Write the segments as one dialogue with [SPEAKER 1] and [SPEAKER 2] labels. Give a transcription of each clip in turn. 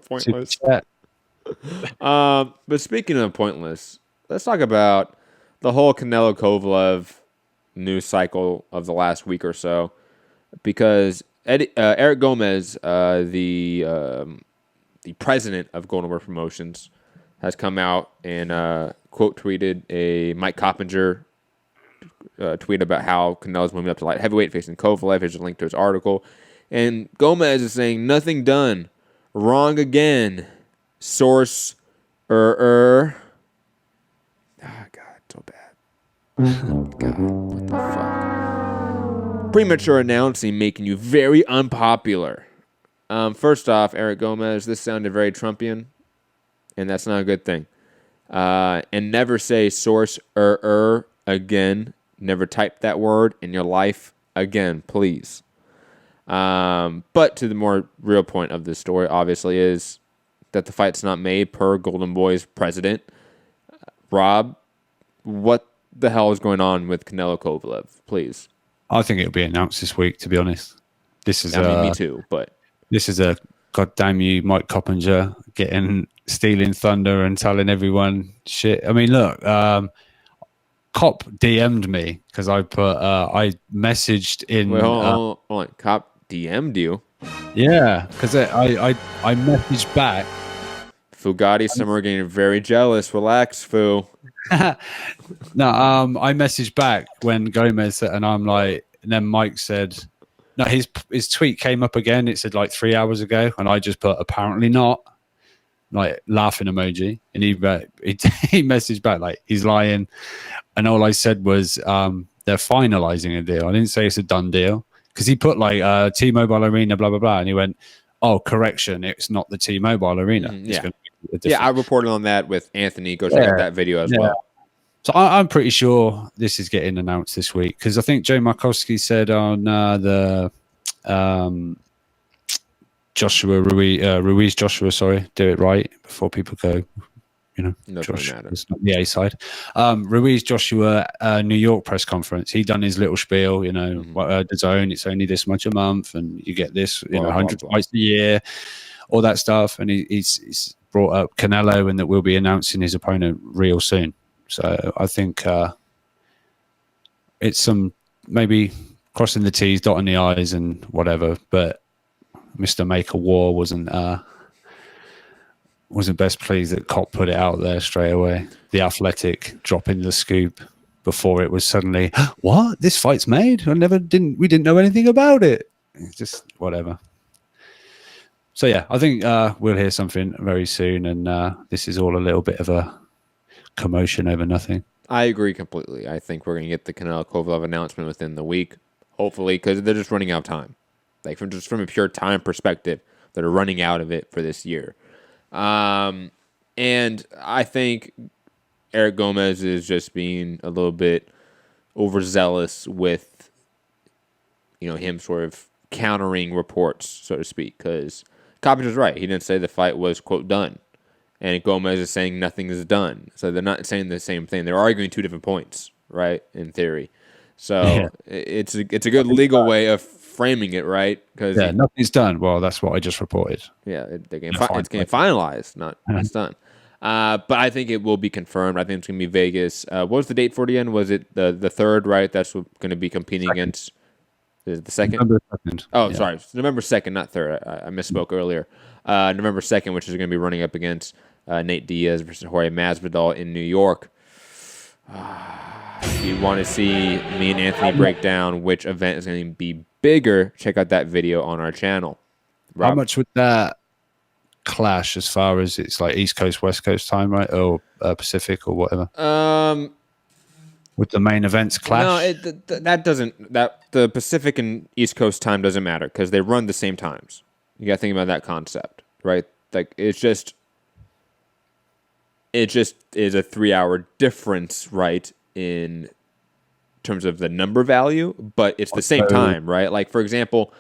[SPEAKER 1] pointless.
[SPEAKER 2] chat.
[SPEAKER 1] But speaking of pointless, let's talk about the whole Canelo Kovalev news cycle of the last week or so, because Eric Gomez, the president of Golden Boy Promotions, has come out and quote tweeted a Mike Coppinger tweet about how Canelo's moving up to light heavyweight facing Kovalev. Here's a link to his article. And Gomez is saying, nothing done. Wrong again. Source, Ah, God, so bad. God, what the fuck? Premature announcing making you very unpopular. First off, Eric Gomez, this sounded very Trumpian, and that's not a good thing. And never say source, again. Never type that word in your life again, please. But to the more real point of this story, obviously, is that the fight's not made per Golden Boy's president. Rob, what the hell is going on with Canelo Kovalev, please?
[SPEAKER 2] I think it'll be announced this week, to be honest. This is
[SPEAKER 1] me too, but
[SPEAKER 2] this is a goddamn you, Mike Coppinger, stealing thunder and telling everyone shit. I mean, look, Cop DM'd me because I messaged in.
[SPEAKER 1] Wait, hold on. Cop DM'd you?
[SPEAKER 2] Yeah, because I messaged back.
[SPEAKER 1] Fugatti Summer getting very jealous. Relax, Fu.
[SPEAKER 2] No, I messaged back when Gomez said, and I'm like, and then Mike said, no, his tweet came up again. It said like 3 hours ago, and I just put apparently not, like laughing emoji, and he messaged back like he's lying, and all I said was they're finalizing a deal. I didn't say it's a done deal because he put like T-Mobile Arena, blah blah blah, and he went, oh, correction, it's not the T-Mobile Arena.
[SPEAKER 1] I reported on that with Anthony. Go check out that video as well.
[SPEAKER 2] So I'm pretty sure this is getting announced this week because I think Joe Markowski said on the Ruiz Joshua, sorry, do it right before people go, Joshua, it's not the A side. Ruiz Joshua New York press conference. He done his little spiel, the zone. It's only this much a month, and you get this, 100 fights a year, all that stuff. And he's brought up Canelo, and that we'll be announcing his opponent real soon. So I think it's some maybe crossing the T's, dotting the I's, and whatever. But Mr. Make a War wasn't best pleased that Cop put it out there straight away. The Athletic dropping the scoop before it was suddenly, what? This fight's made? We didn't know anything about it. It's just whatever. So yeah, I think we'll hear something very soon, and this is all a little bit of a commotion over nothing.
[SPEAKER 1] I agree completely. I think we're going to get the Canelo Kovalev announcement within the week, hopefully, because they're just running out of time. Like from a pure time perspective, they're running out of it for this year. And I think Eric Gomez is just being a little bit overzealous with, him sort of countering reports, so to speak, because Coppinger's right. He didn't say the fight was, quote, done. And Gomez is saying nothing is done. So they're not saying the same thing. They're arguing two different points, right, in theory. So it's a good legal way of framing it, right? Because
[SPEAKER 2] nothing's done. Well, that's what I just reported.
[SPEAKER 1] Yeah, it's getting finalized, not it's done. But I think it will be confirmed. I think it's going to be Vegas. What was the date for the end? Was it the third, right? That's going to be competing against the second?
[SPEAKER 2] November 2nd.
[SPEAKER 1] Oh, sorry. November 2nd, not third. I misspoke earlier. November 2nd, which is going to be running up against Nate Diaz versus Jorge Masvidal in New York. If you want to see me and Anthony break down which event is going to be bigger, check out that video on our channel. Rob?
[SPEAKER 2] How much would that clash as far as it's like East Coast, West Coast time, right? Or Pacific or whatever? Would the main events clash?
[SPEAKER 1] No, that doesn't. The Pacific and East Coast time doesn't matter because they run the same times. You got to think about that concept, right? Like it just is a 3-hour difference, right, in terms of the number value, but it's the same time, right? Like for example,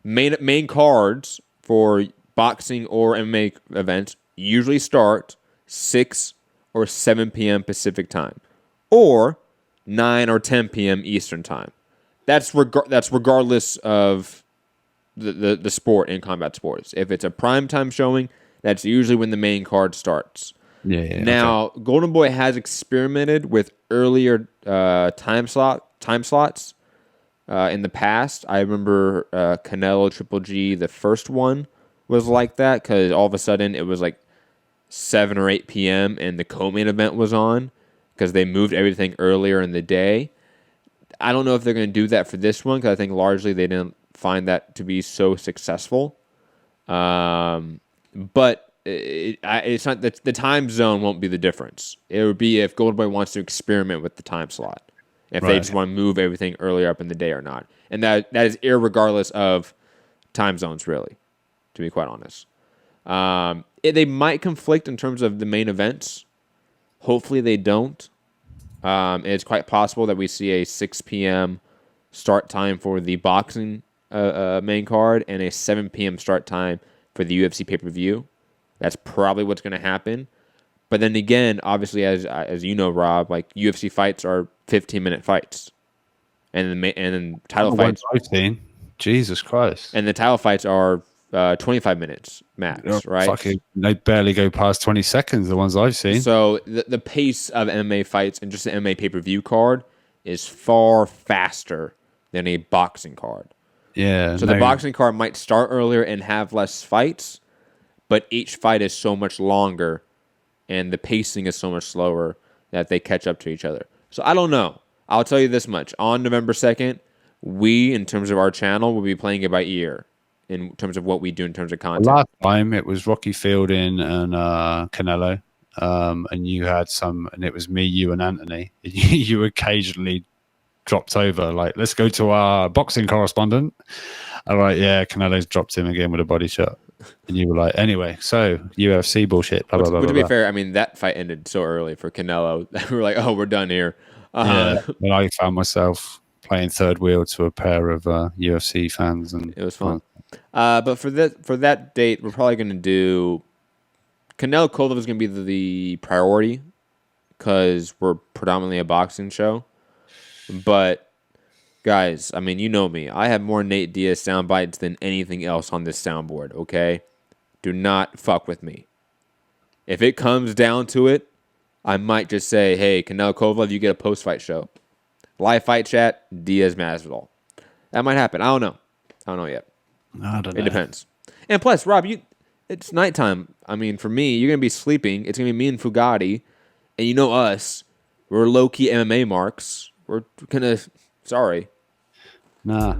[SPEAKER 1] main cards for boxing or MMA events usually start 6 or 7 p.m. Pacific time, or 9 or 10 p.m. Eastern time. That's regardless of the sport in combat sports. If it's a prime time showing, That's usually when the main card starts.
[SPEAKER 2] Yeah.
[SPEAKER 1] Now, Golden Boy has experimented with earlier time slots in the past. I remember Canelo Triple G, the first one, was like that because all of a sudden it was like 7 or 8 p.m. and the co-main event was on because they moved everything earlier in the day. I don't know if they're going to do that for this one because I think largely they didn't find that to be so successful. But it's not the time zone won't be the difference. It would be if Golden Boy wants to experiment with the time slot, if they just want to move everything earlier up in the day or not, and that is irregardless of time zones, really, to be quite honest. They might conflict in terms of the main events. Hopefully they don't. It's quite possible that we see a 6 p.m. start time for the boxing main card and a 7 p.m. start time for the UFC pay-per-view. That's probably what's going to happen. But then again, obviously, as you know, Rob, like UFC fights are 15-minute fights, and then title fights.
[SPEAKER 2] I've seen. Jesus Christ.
[SPEAKER 1] And the title fights are 25 minutes max, right?
[SPEAKER 2] Fucking, they barely go past 20 seconds, the ones I've seen.
[SPEAKER 1] So the pace of MMA fights and just the MMA pay-per-view card is far faster than a boxing card.
[SPEAKER 2] Yeah.
[SPEAKER 1] So the boxing card might start earlier and have less fights, but each fight is so much longer and the pacing is so much slower that they catch up to each other. So I don't know. I'll tell you this much. On November 2nd, we, in terms of our channel, will be playing it by ear in terms of what we do in terms of content.
[SPEAKER 2] Last time it was Rocky Fielding and Canelo, and you had some, and it was me, you, and Anthony. You occasionally dropped over, like, let's go to our boxing correspondent. All right, yeah, Canelo's dropped him again with a body shot. And you were like, anyway, so UFC bullshit, blah, blah, blah.
[SPEAKER 1] But to be
[SPEAKER 2] blah.
[SPEAKER 1] fair, I mean, that fight ended so early for Canelo that we were like, oh, we're done here.
[SPEAKER 2] Yeah, and I found myself playing third wheel to a pair of UFC fans, and
[SPEAKER 1] it was fun. But for that date, we're probably going to do Canelo Kovalev is going to be the priority because we're predominantly a boxing show. But guys, I mean, you know me. I have more Nate Diaz sound bites than anything else on this soundboard, okay? Do not fuck with me. If it comes down to it, I might just say, hey, Canelo Kovalev, you get a post-fight show. Live fight chat, Diaz Masvidal. That might happen. I don't know yet.
[SPEAKER 2] I don't know.
[SPEAKER 1] It depends. And plus, Rob, it's nighttime. I mean, for me, you're going to be sleeping. It's going to be me and Fugatti. And you know us. We're low-key MMA marks. We're going to... Sorry.
[SPEAKER 2] Nah.